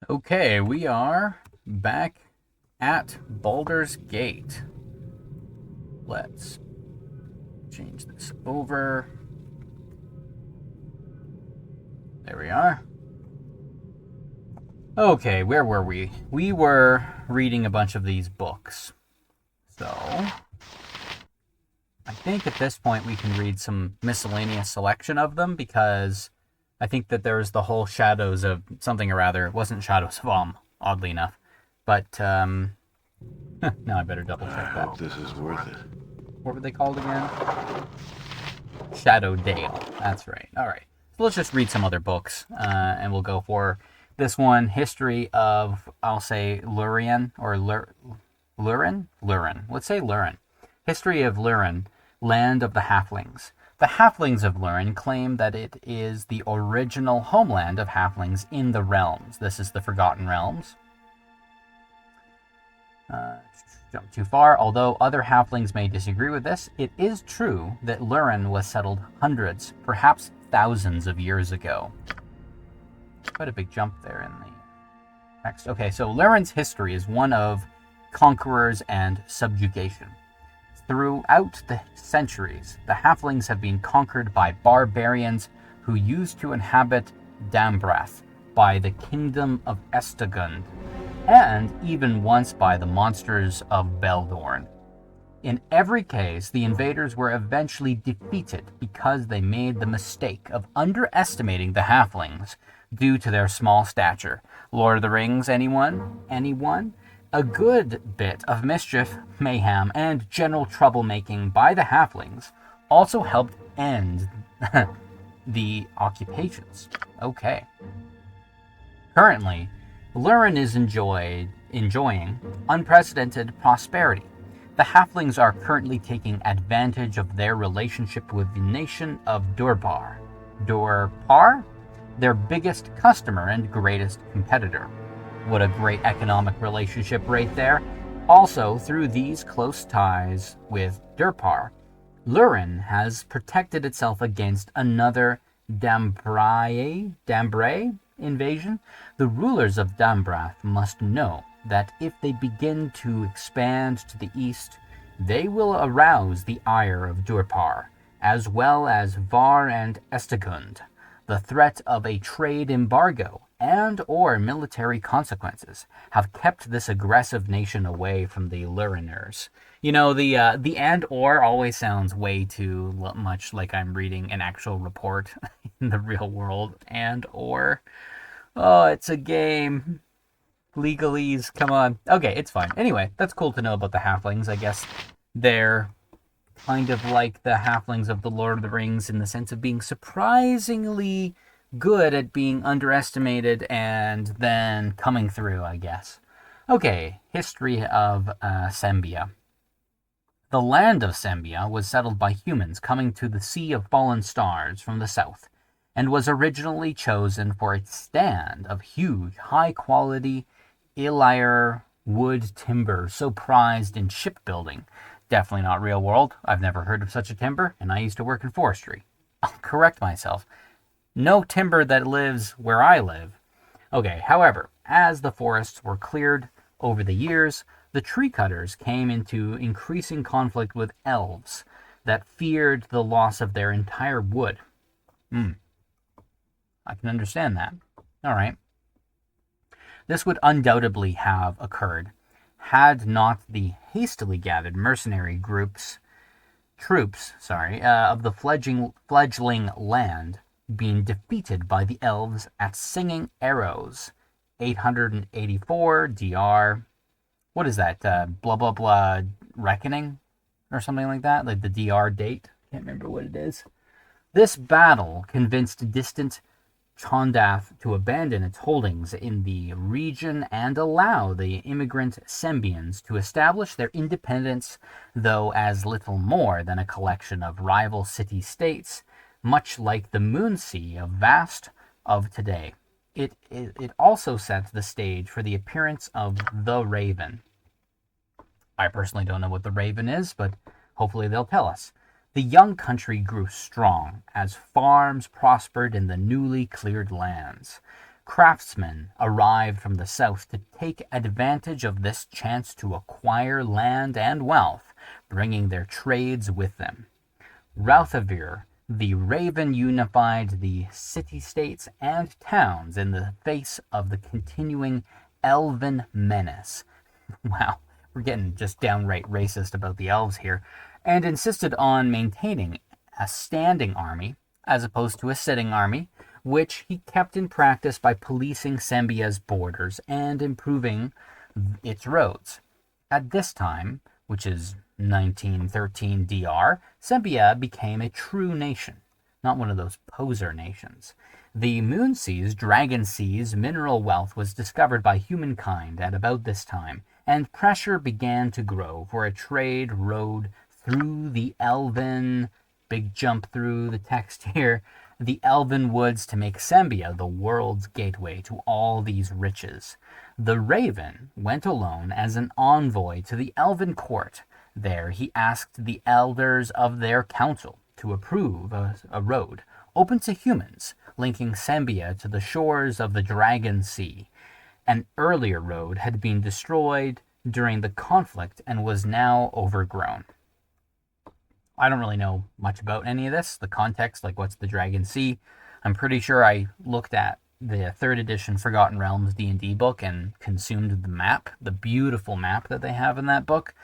Okay, we are back at Baldur's Gate. Let's change this over. There we are. Okay, where were we? We were reading a bunch of these books. So, I think at this point we can read some miscellaneous selection of them because I think that there's the whole Shadows of something or other. It wasn't Shadows of oddly enough. But, now I better double I check hope that. this is worth it. What were they called again? Shadow Dale. That's right. All right. So let's just read some other books, and we'll go for this one: History of, I'll say Lurien or Lurin. Lurin. Let's say Lurin. History of Lurin, land of the Halflings. The Halflings of Lurin claim that it is the original homeland of Halflings in the realms. This is the Forgotten Realms. Jump too far. Although other halflings may disagree with this, it is true that Lurin was settled hundreds, perhaps thousands of years ago. Quite a big jump there in the text. Okay, so Lurin's history is one of conquerors and subjugation. Throughout the centuries, the halflings have been conquered by barbarians who used to inhabit Dambrath, by the kingdom of Estegund, and even once by the monsters of Baldur. In every case, the invaders were eventually defeated because they made the mistake of underestimating the halflings due to their small stature. Lord of the Rings, anyone? Anyone? A good bit of mischief, mayhem, and general troublemaking by the halflings also helped end the occupations. Okay. Currently, Lurin is enjoying unprecedented prosperity. The halflings are currently taking advantage of their relationship with the nation of Durbar. Durpar? Their biggest customer and greatest competitor. What a great economic relationship right there. Also, through these close ties with Durpar, Lurin has protected itself against another Dambray invasion. The rulers of Dambrath must know that if they begin to expand to the east, they will arouse the ire of Durpar, as well as Var and Estegund. The threat of a trade embargo and or military consequences have kept this aggressive nation away from the Luriners. You know, the and or always sounds way too much like I'm reading an actual report in the real world. And or, oh, it's a game. Legalese, come on. Okay, it's fine. Anyway, that's cool to know about the halflings. I guess they're kind of like the halflings of the Lord of the Rings in the sense of being surprisingly good at being underestimated and then coming through, I guess. Okay, history of Sembia. The land of Sembia was settled by humans coming to the Sea of Fallen Stars from the south, and was originally chosen for its stand of huge, high-quality Ilir wood timber so prized in shipbuilding. Definitely not real world. I've never heard of such a timber, and I used to work in forestry. I'll correct myself. No timber that lives where I live. Okay, however, as the forests were cleared over the years, the tree cutters came into increasing conflict with elves that feared the loss of their entire wood. I can understand that. All right. This would undoubtedly have occurred had not the hastily gathered mercenary troops, of the fledgling land been defeated by the elves at Singing Arrows, 884 DR. What is that? Blah blah blah reckoning, or something like that. Like the DR date. Can't remember what it is. This battle convinced distant Chondath to abandon its holdings in the region and allow the immigrant Sembians to establish their independence, though as little more than a collection of rival city-states, much like the Moonsea of Vast of today. It also set the stage for the appearance of the Raven. I personally don't know what the Raven is, but hopefully they'll tell us. The young country grew strong as farms prospered in the newly cleared lands. Craftsmen arrived from the south to take advantage of this chance to acquire land and wealth, bringing their trades with them. Rauthavir, the Raven, unified the city-states and towns in the face of the continuing elven menace. Wow, we're getting just downright racist about the elves here, and insisted on maintaining a standing army as opposed to a sitting army, which he kept in practice by policing Sembia's borders and improving its roads. At this time, which is 1913 DR, Sembia became a true nation, not one of those poser nations. The Moonsea's, Dragon Sea's mineral wealth was discovered by humankind at about this time, and pressure began to grow for a trade road through the Elven, big jump through the text here, the Elven woods to make Sembia the world's gateway to all these riches. The Raven went alone as an envoy to the Elven court. There he asked the elders of their council to approve a road open to humans, linking Sembia to the shores of the Dragon Sea. An earlier road had been destroyed during the conflict and was now overgrown. I don't really know much about any of this, the context, like what's the Dragon Sea. I'm pretty sure I looked at the 3rd edition Forgotten Realms D&D book and consumed the map, the beautiful map that they have in that book,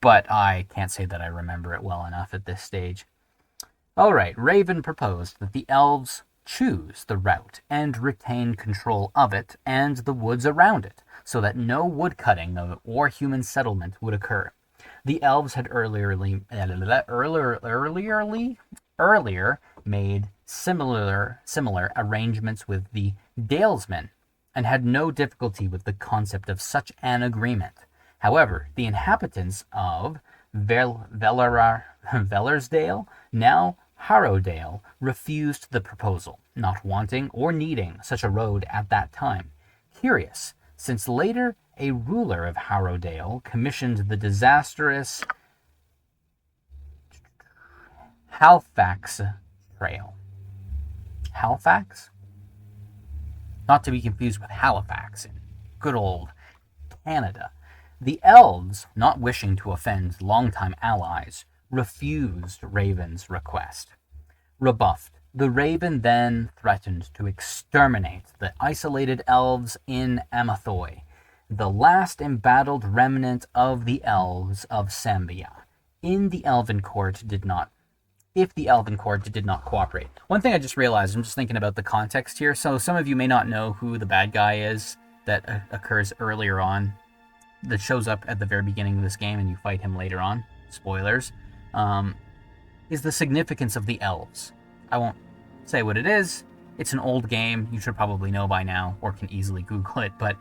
but I can't say that I remember it well enough at this stage. Alright, Raven proposed that the elves choose the route and retain control of it and the woods around it, so that no woodcutting or human settlement would occur. The elves had earlier made similar arrangements with the Dalesmen, and had no difficulty with the concept of such an agreement. However, the inhabitants of Velersdale, now Harrowdale, refused the proposal, not wanting or needing such a road at that time. Curious, since later a ruler of Harrowdale commissioned the disastrous Halifax Trail. Halifax? Not to be confused with Halifax in good old Canada. The elves, not wishing to offend longtime allies, refused Raven's request. Rebuffed, the Raven then threatened to exterminate the isolated elves in Amathoi, the last embattled remnant of the elves of Sambia, if the Elven Court did not cooperate. One thing I just realized, I'm just thinking about the context here, so some of you may not know who the bad guy is that occurs earlier on, that shows up at the very beginning of this game and you fight him later on, spoilers, is the significance of the elves. I won't say what it is, it's an old game, you should probably know by now, or can easily Google it, but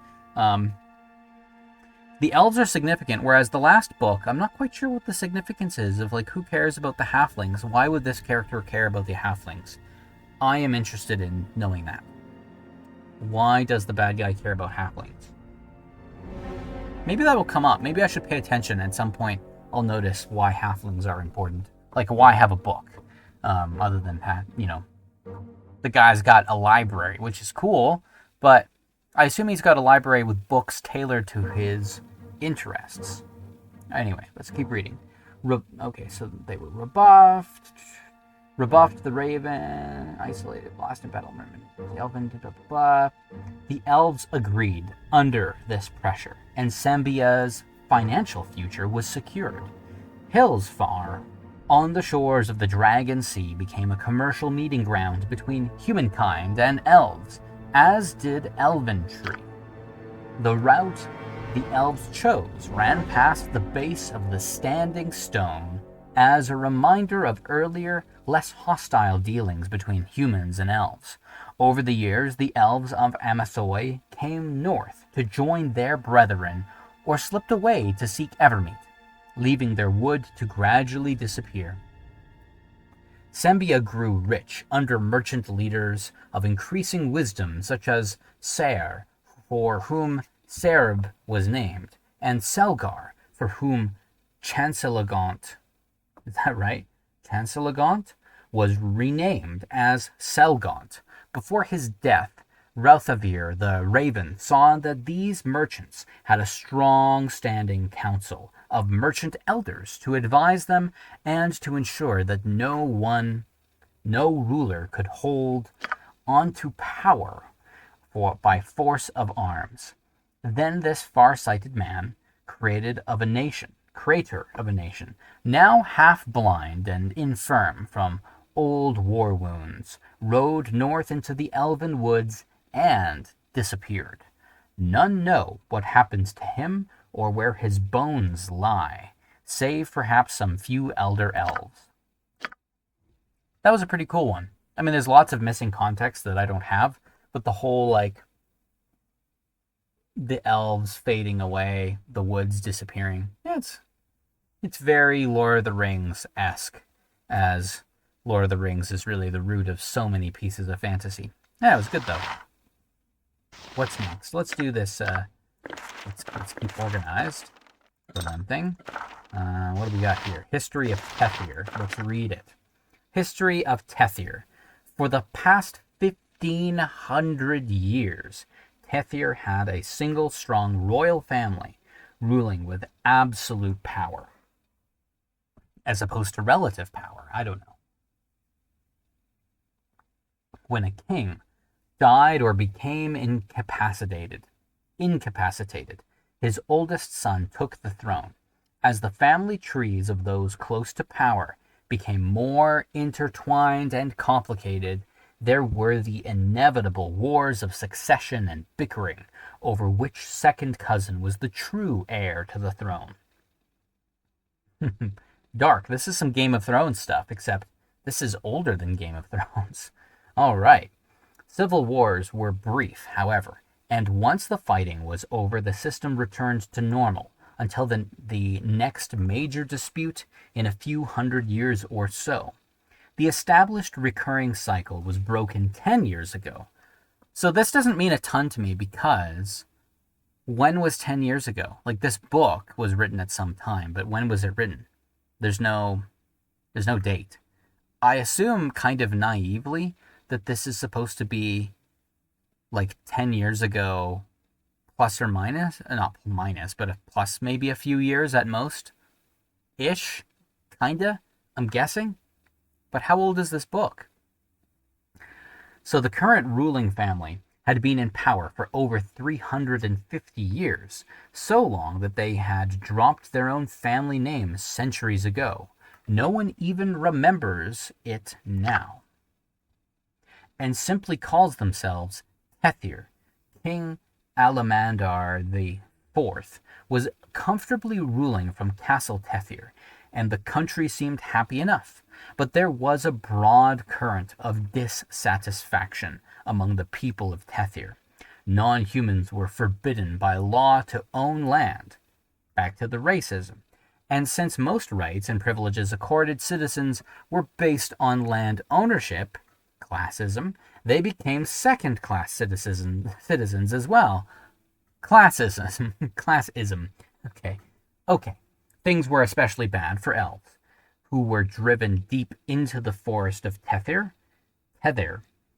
the elves are significant, whereas the last book, I'm not quite sure what the significance is of, like, who cares about the halflings? Why would this character care about the halflings? I am interested in knowing that. Why does the bad guy care about halflings? Maybe that will come up. Maybe I should pay attention at some point. I'll notice why halflings are important. Like, why have a book? Other than, the guy's got a library, which is cool, but I assume he's got a library with books tailored to his interests. Anyway, let's keep reading. Okay, so they were rebuffed, the Raven, isolated, lost in battle, the Elven, The elves agreed under this pressure, and Sambia's financial future was secured. Hillsfar, on the shores of the Dragon Sea, became a commercial meeting ground between humankind and elves, as did Elventree. The route the elves chose ran past the base of the Standing Stone as a reminder of earlier, less hostile dealings between humans and elves. Over the years, the elves of Amathoi came north to join their brethren or slipped away to seek Evermeet, leaving their wood to gradually disappear. Sembia grew rich under merchant leaders of increasing wisdom such as Saer, for whom Serb was named, and Selgar, for whom Chancelagaunt, is that right? Chancelagaunt was renamed as Selgaunt. Before his death, Reuthavir the raven saw that these merchants had a strong standing council of merchant elders to advise them and to ensure that no ruler could hold on to power by force of arms. Then this far-sighted man, creator of a nation, now half blind and infirm from old war wounds, rode north into the elven woods and disappeared. None know what happened to him or where his bones lie, save perhaps some few elder elves. That was a pretty cool one. I mean, there's lots of missing context that I don't have, but the whole, like, the elves fading away, the woods disappearing, yeah, it's very Lord of the Rings-esque, as Lord of the Rings is really the root of so many pieces of fantasy. Yeah, it was good, though. What's next? Let's do this, let's keep organized, for one thing. What do we got here? History of Tethir. Let's read it. History of Tethir. For the past 1,500 years, Tethir had a single strong royal family ruling with absolute power. As opposed to relative power. I don't know. When a king died or became incapacitated, his oldest son took the throne. As the family trees of those close to power became more intertwined and complicated, there were the inevitable wars of succession and bickering over which second cousin was the true heir to the throne. Dark, this is some Game of Thrones stuff, except this is older than Game of Thrones. All right. Civil wars were brief, however, and once the fighting was over, the system returned to normal until the next major dispute in a few hundred years or so. The established recurring cycle was broken 10 years ago. So this doesn't mean a ton to me because when was 10 years ago? Like, this book was written at some time, but when was it written? There's no date. I assume kind of naively that this is supposed to be like 10 years ago, plus or minus, not minus, but a plus maybe a few years at most, ish, kinda, I'm guessing. But how old is this book? So the current ruling family had been in power for over 350 years, so long that they had dropped their own family name centuries ago. No one even remembers it now, and simply calls themselves Tethir. King Alamandar the Fourth was comfortably ruling from Castle Tethir, and the country seemed happy enough. But there was a broad current of dissatisfaction among the people of Tethir. Non-humans were forbidden by law to own land. Back to the racism. And since most rights and privileges accorded citizens were based on land ownership, classism, they became second-class citizens as well. Classism. Classism. Okay. Things were especially bad for elves, who were driven deep into the forest of Tethir.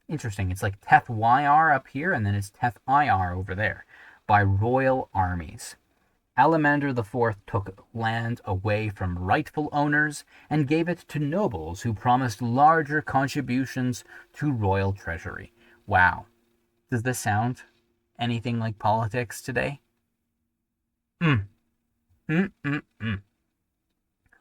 Interesting, it's like Teth-YR up here, and then it's Teth-IR over there, by royal armies. Alamander IV took land away from rightful owners and gave it to nobles who promised larger contributions to royal treasury. Wow. Does this sound anything like politics today?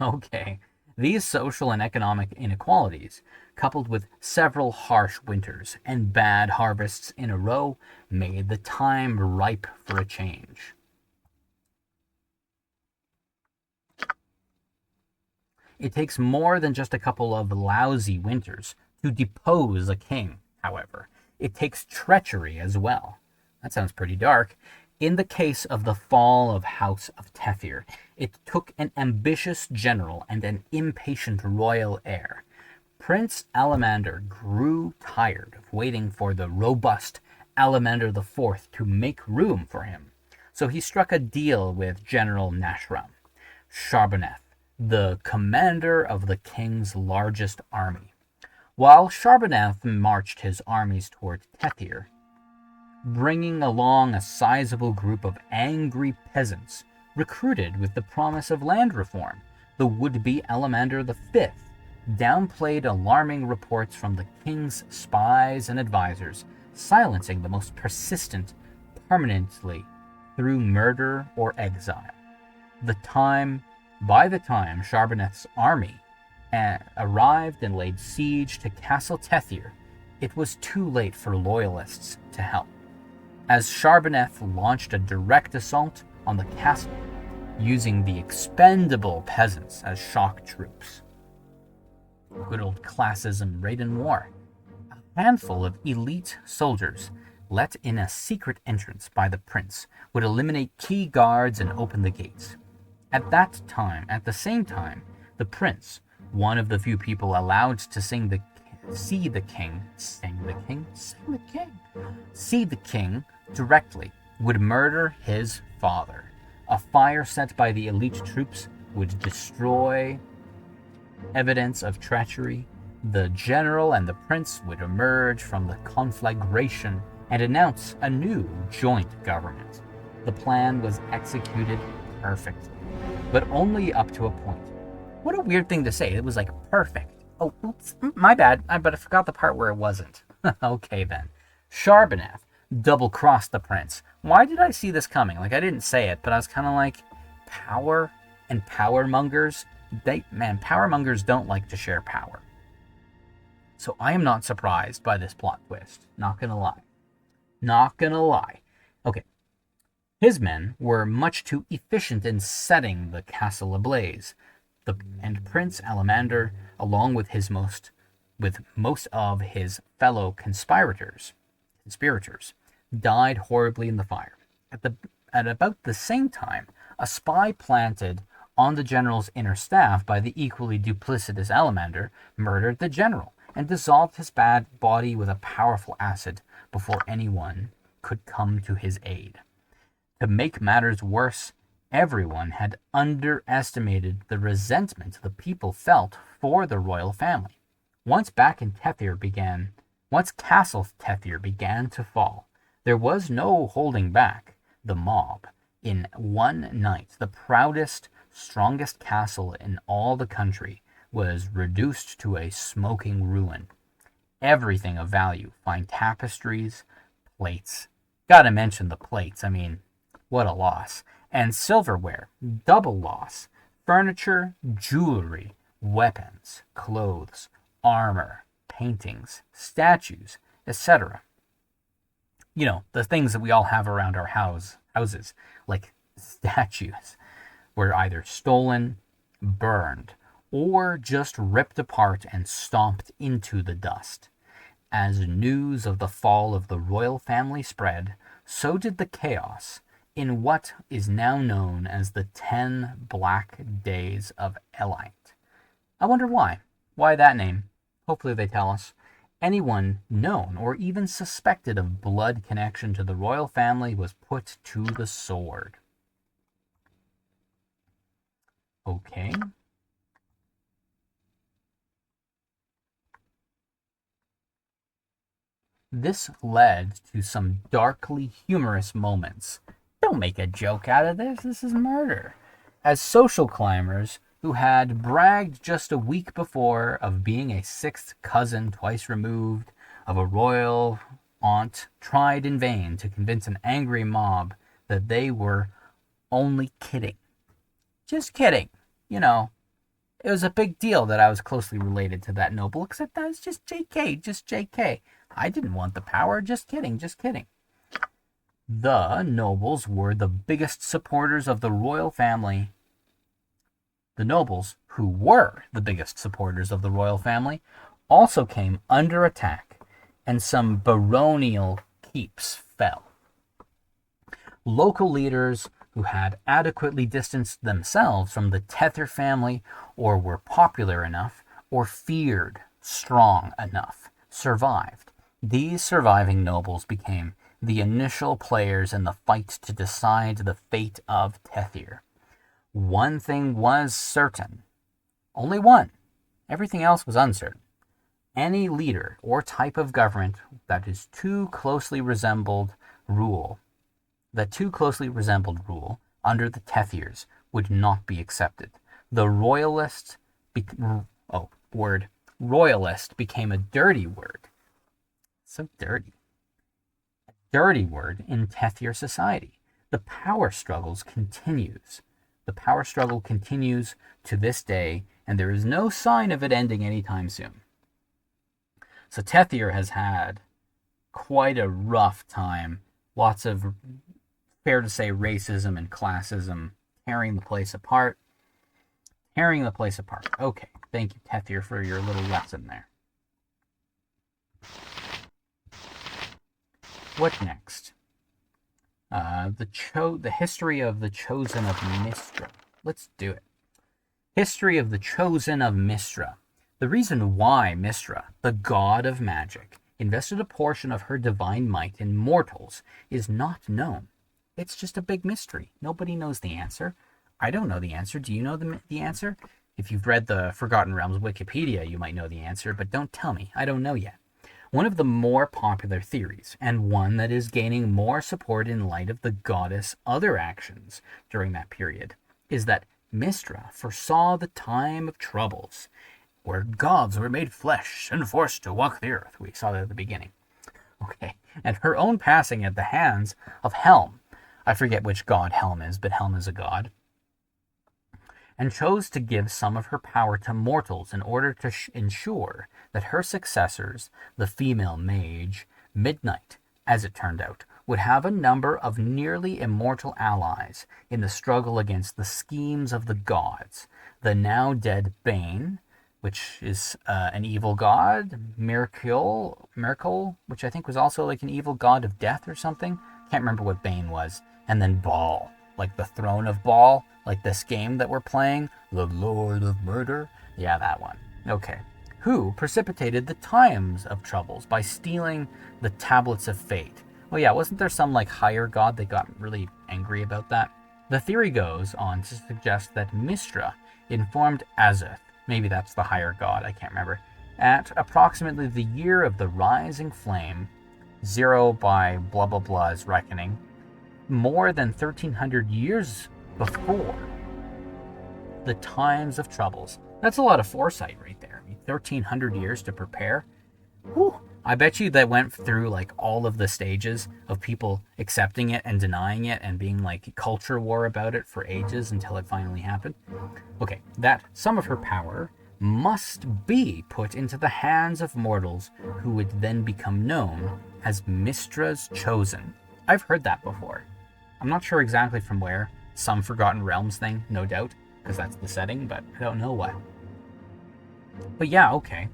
Okay. These social and economic inequalities, coupled with several harsh winters and bad harvests in a row, made the time ripe for a change. It takes more than just a couple of lousy winters to depose a king, however. It takes treachery as well. That sounds pretty dark. In the case of the fall of House of Tethir, it took an ambitious general and an impatient royal heir. Prince Alamander grew tired of waiting for the robust Alamander IV to make room for him. So he struck a deal with General Nashram, Sharboneth, the commander of the king's largest army. While Sharboneth marched his armies toward Tethir, bringing along a sizable group of angry peasants recruited with the promise of land reform. The would-be Alamander V downplayed alarming reports from the king's spies and advisors, silencing the most persistent permanently through murder or exile. By the time Sharboneth's army arrived and laid siege to Castle Tethir, it was too late for loyalists to help, as Sharboneth launched a direct assault on the castle, using the expendable peasants as shock troops. Good old classism right in war. A handful of elite soldiers let in a secret entrance by the prince would eliminate key guards and open the gates. At the same time, the prince, one of the few people allowed to see the king directly, would murder his father. A fire set by the elite troops would destroy evidence of treachery. The general and the prince would emerge from the conflagration and announce a new joint government. The plan was executed perfectly, but only up to a point. What a weird thing to say. It was like perfect. Oh, oops, my bad. But I forgot the part where it wasn't. Okay then. Sharboneth double-crossed the prince. Why did I see this coming? Like, I didn't say it, but I was kind of like, power and power mongers. Power mongers don't like to share power. So I am not surprised by this plot twist. Not gonna lie. Okay. His men were much too efficient in setting the castle ablaze. And Prince Alamander, along with most of his fellow conspirators, died horribly in the fire. At about the same time, a spy planted on the general's inner staff by the equally duplicitous Alamander murdered the general and dissolved his bad body with a powerful acid before anyone could come to his aid. To make matters worse, everyone had underestimated the resentment the people felt for the royal family. Once Castle Tethir began to fall, there was no holding back the mob. In one night, the proudest, strongest castle in all the country was reduced to a smoking ruin. Everything of value, fine tapestries, plates. Gotta mention the plates, what a loss. And silverware, double loss. Furniture, jewelry, weapons, clothes, armor, paintings, statues, etc. The things that we all have around our houses, like statues, were either stolen, burned, or just ripped apart and stomped into the dust. As news of the fall of the royal family spread, so did the chaos in what is now known as the 10 Black Days of Elite. I wonder why. Why that name? Hopefully they tell us. Anyone known or even suspected of blood connection to the royal family was put to the sword. Okay. This led to some darkly humorous moments. Don't make a joke out of this. This is murder. As social climbers who had bragged just a week before of being a sixth cousin twice removed of a royal aunt tried in vain to convince an angry mob that they were only kidding. Just kidding. It was a big deal that I was closely related to that noble, except that was just JK. I didn't want the power. Just kidding. The nobles were the biggest supporters of the royal family. The nobles, who were the biggest supporters of the royal family, also came under attack, and some baronial keeps fell. Local leaders who had adequately distanced themselves from the Tethir family, or were popular enough, or feared strong enough, survived. These surviving nobles became the initial players in the fight to decide the fate of Tethir. One thing was certain. Only one. Everything else was uncertain. Any leader or type of government that is too closely resembled rule, that too closely resembled rule under the Tethirs would not be accepted. The royalist, royalist became a dirty word. So dirty. A dirty word in Tethir society. The power struggle continues. The power struggle continues to this day, and there is no sign of it ending anytime soon. So Tethir has had quite a rough time. Lots of, fair to say, racism and classism tearing the place apart. Okay, thank you, Tethir, for your little lesson there. What next? The history of the Chosen of Mistra. Let's do it. History of the Chosen of Mistra. The reason why Mistra, the god of magic, invested a portion of her divine might in mortals is not known. It's just a big mystery. Nobody knows the answer. I don't know the answer. Do you know the answer? If you've read the Forgotten Realms Wikipedia, you might know the answer, but don't tell me. I don't know yet. One of the more popular theories, and one that is gaining more support in light of the goddess' other actions during that period, is that Mistra foresaw the time of troubles, where gods were made flesh and forced to walk the earth. We saw that at the beginning. Okay. And her own passing at the hands of Helm. I forget which god Helm is, but Helm is a god. And chose to give some of her power to mortals in order to ensure that her successors, the female mage, Midnight, as it turned out, would have a number of nearly immortal allies in the struggle against the schemes of the gods. The now dead Bane, which is an evil god, Miracle, which I think was also like an evil god of death or something. Can't remember what Bane was. And then Baal, like the throne of Baal, like this game that we're playing, the Lord of Murder. Yeah, that one. Okay. Who precipitated the times of troubles by stealing the tablets of fate? Well, yeah, wasn't there some like higher god that got really angry about that? The theory goes on to suggest that Mistra informed Azuth, maybe that's the higher god, I can't remember, at approximately the year of the rising flame, 0 by blah blah blah's reckoning, more than 1,300 years before the times of troubles. That's a lot of foresight right there. 1,300 years to prepare. Whew. I bet you that went through like all of the stages of people accepting it and denying it and being like culture war about it for ages until it finally happened. Okay, that some of her power must be put into the hands of mortals who would then become known as Mistra's Chosen. I've heard that before. I'm not sure exactly from where. Some Forgotten Realms thing, no doubt, because that's the setting, but I don't know what. But yeah, okay.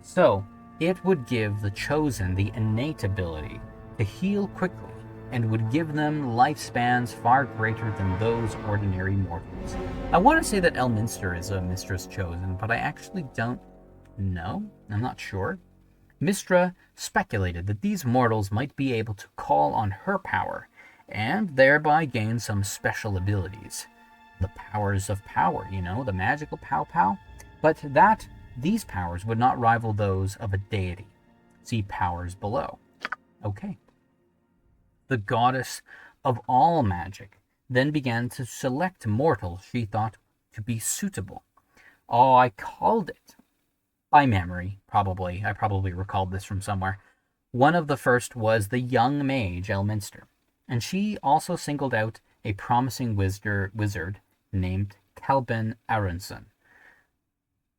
So, it would give the Chosen the innate ability to heal quickly and would give them lifespans far greater than those ordinary mortals. I want to say that Elminster is a Mistra's Chosen, but I actually don't know. I'm not sure. Mistra speculated that these mortals might be able to call on her power and thereby gain some special abilities. The powers of power, the magical pow-pow. But that these powers would not rival those of a deity. See powers below. Okay. The goddess of all magic then began to select mortals she thought to be suitable. Oh, I called it. By memory, probably. I probably recalled this from somewhere. One of the first was the young mage Elminster, and she also singled out a promising wizard named Kelben Aronson.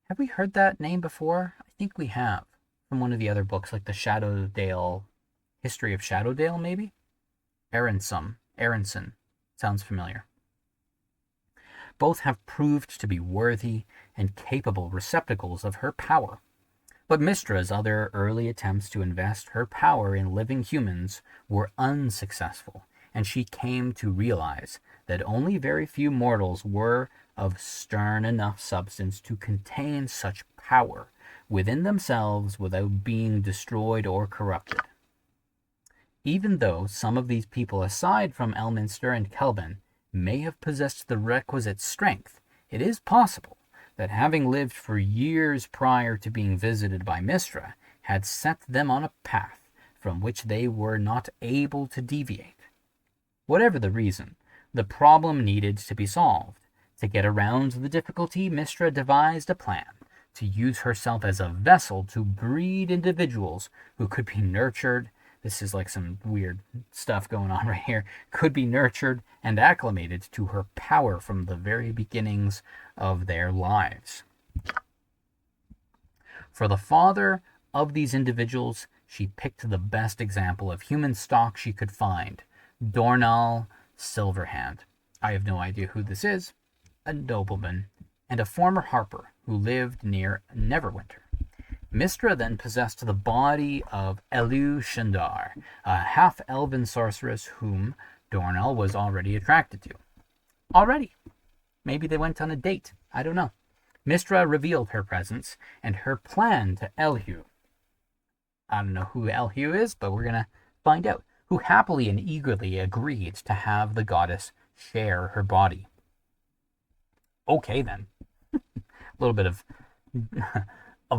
Have we heard that name before? I think we have. From one of the other books, like the Shadowdale, History of Shadowdale, maybe? Aronson. Sounds familiar. Both have proved to be worthy and capable receptacles of her power. But Mistra's other early attempts to invest her power in living humans were unsuccessful, and she came to realize that only very few mortals were of stern enough substance to contain such power within themselves without being destroyed or corrupted. Even though some of these people aside from Elminster and Kelben may have possessed the requisite strength, it is possible that having lived for years prior to being visited by Mistra had set them on a path from which they were not able to deviate. Whatever the reason, the problem needed to be solved. To get around the difficulty, Mistra devised a plan to use herself as a vessel to breed individuals who could be nurtured. This is like some weird stuff going on right here. Could be nurtured and acclimated to her power from the very beginnings of their lives. For the father of these individuals, she picked the best example of human stock she could find, Dornall Silverhand. I have no idea who this is. A nobleman and a former harper who lived near Neverwinter. Mistra then possessed the body of Elu Shandar, a half-elven sorceress whom Dornall was already attracted to. Already. Maybe they went on a date. I don't know. Mistra revealed her presence and her plan to Elhu. I don't know who Elhu is, but we're going to find out. Who happily and eagerly agreed to have the goddess share her body. Okay, then. A little bit of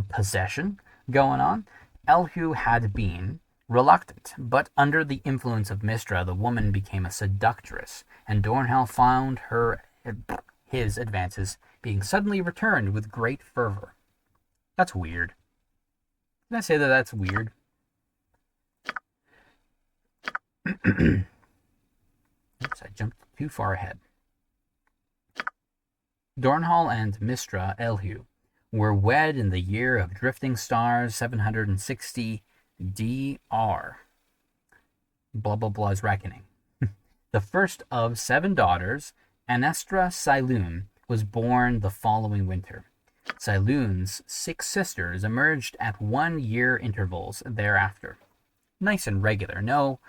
possession going on. Elhu had been reluctant, but under the influence of Mistra, the woman became a seductress, and Dornall found his advances being suddenly returned with great fervor. That's weird. Can I say that that's weird? Oops, I jumped too far ahead. Dornall and Mistra Elhu were wed in the year of drifting stars 760 DR. Blah blah blah's reckoning. The first of 7 daughters, Anestra Sylune, was born the following winter. Sylune's 6 sisters emerged at 1-year intervals thereafter. Nice and regular. No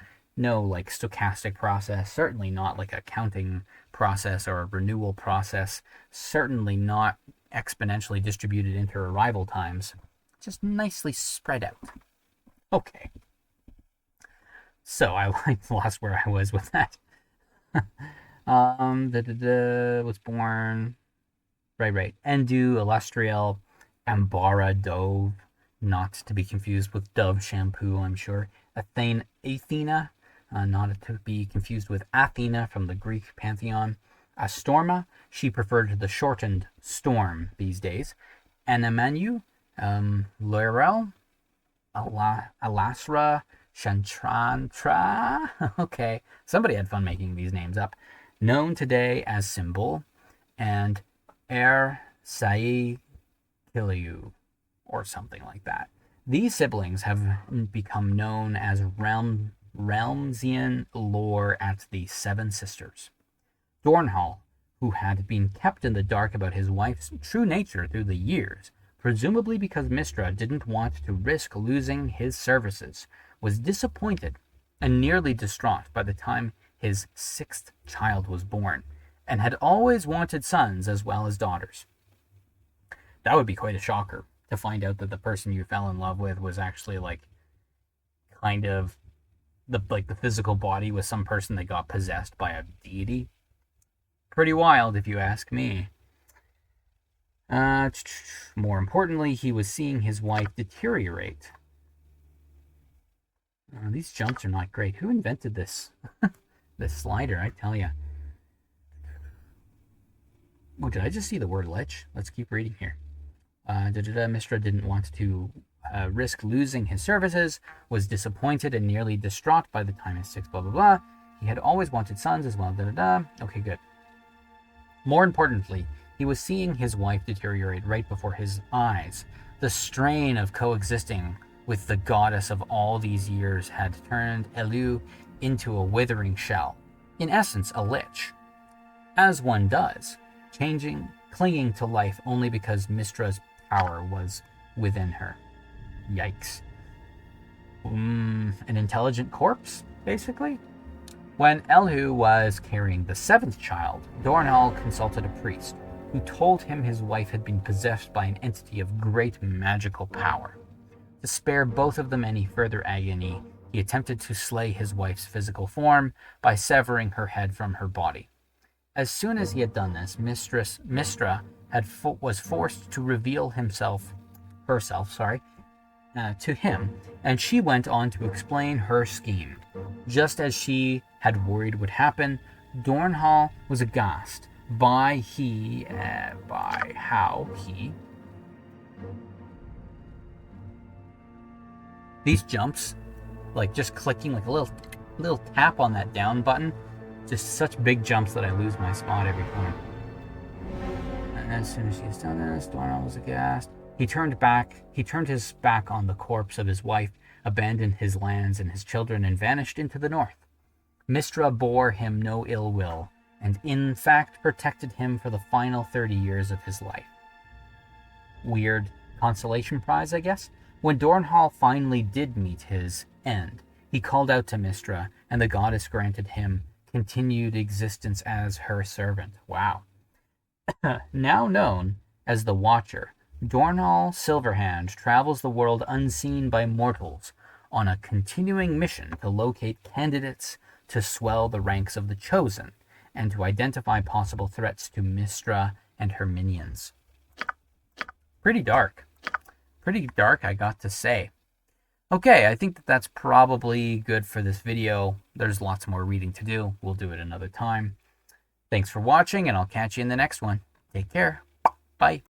like stochastic process, certainly not like a counting process or a renewal process, certainly not exponentially distributed inter-arrival times, just nicely spread out. Okay. So I lost where I was with that. Was born, right. Endu, Illustriel, Ambara, Dove, not to be confused with Dove shampoo, I'm sure. Athena, not to be confused with Athena from the Greek pantheon. Astorma, she preferred the shortened Storm these days. Anamanu, Laurel, Alasra, Shantrantra. Okay, somebody had fun making these names up. Known today as Symbol, and Er Sai Kiliu, or something like that. These siblings have become known as Realmsian lore at the Seven Sisters. Dornall, who had been kept in the dark about his wife's true nature through the years, presumably because Mistra didn't want to risk losing his services, was disappointed and nearly distraught by the time his 6th child was born, and had always wanted sons as well as daughters. That would be quite a shocker, to find out that the person you fell in love with was actually kind of the physical body was some person that got possessed by a deity. Pretty wild, if you ask me. More importantly, he was seeing his wife deteriorate. These jumps are not great. Who invented this? This slider, I tell you. Oh, did I just see the word lich? Let's keep reading here. Mistra didn't want to risk losing his services, was disappointed and nearly distraught by the time his 6 blah blah blah. He had always wanted sons as well. Okay, good. More importantly, he was seeing his wife deteriorate right before his eyes. The strain of coexisting with the goddess of all these years had turned Elu into a withering shell. In essence, a lich. As one does, clinging to life only because Mistra's power was within her. Yikes. An intelligent corpse, basically? When Elhu was carrying the 7th child, Dornall consulted a priest, who told him his wife had been possessed by an entity of great magical power. To spare both of them any further agony, he attempted to slay his wife's physical form by severing her head from her body. As soon as he had done this, Mistra was forced to reveal herself, to him, and she went on to explain her scheme. Just as she had worried would happen, Dornhall was aghast by how he. These jumps, like just clicking like a little tap on that down button, just such big jumps that I lose my spot every time. And as soon as she was done this, Dornall was aghast. He turned his back on the corpse of his wife, abandoned his lands and his children, and vanished into the north. Mistra bore him no ill will, and in fact protected him for the final 30 years of his life. Weird consolation prize, I guess? When Dornhall finally did meet his end, he called out to Mistra, and the goddess granted him continued existence as her servant. Wow. Now known as the Watcher, Dornall Silverhand travels the world unseen by mortals on a continuing mission to locate candidates to swell the ranks of the Chosen and to identify possible threats to Mistra and her minions. Pretty dark. Pretty dark, I got to say. Okay, I think that's probably good for this video. There's lots more reading to do. We'll do it another time. Thanks for watching, and I'll catch you in the next one. Take care. Bye.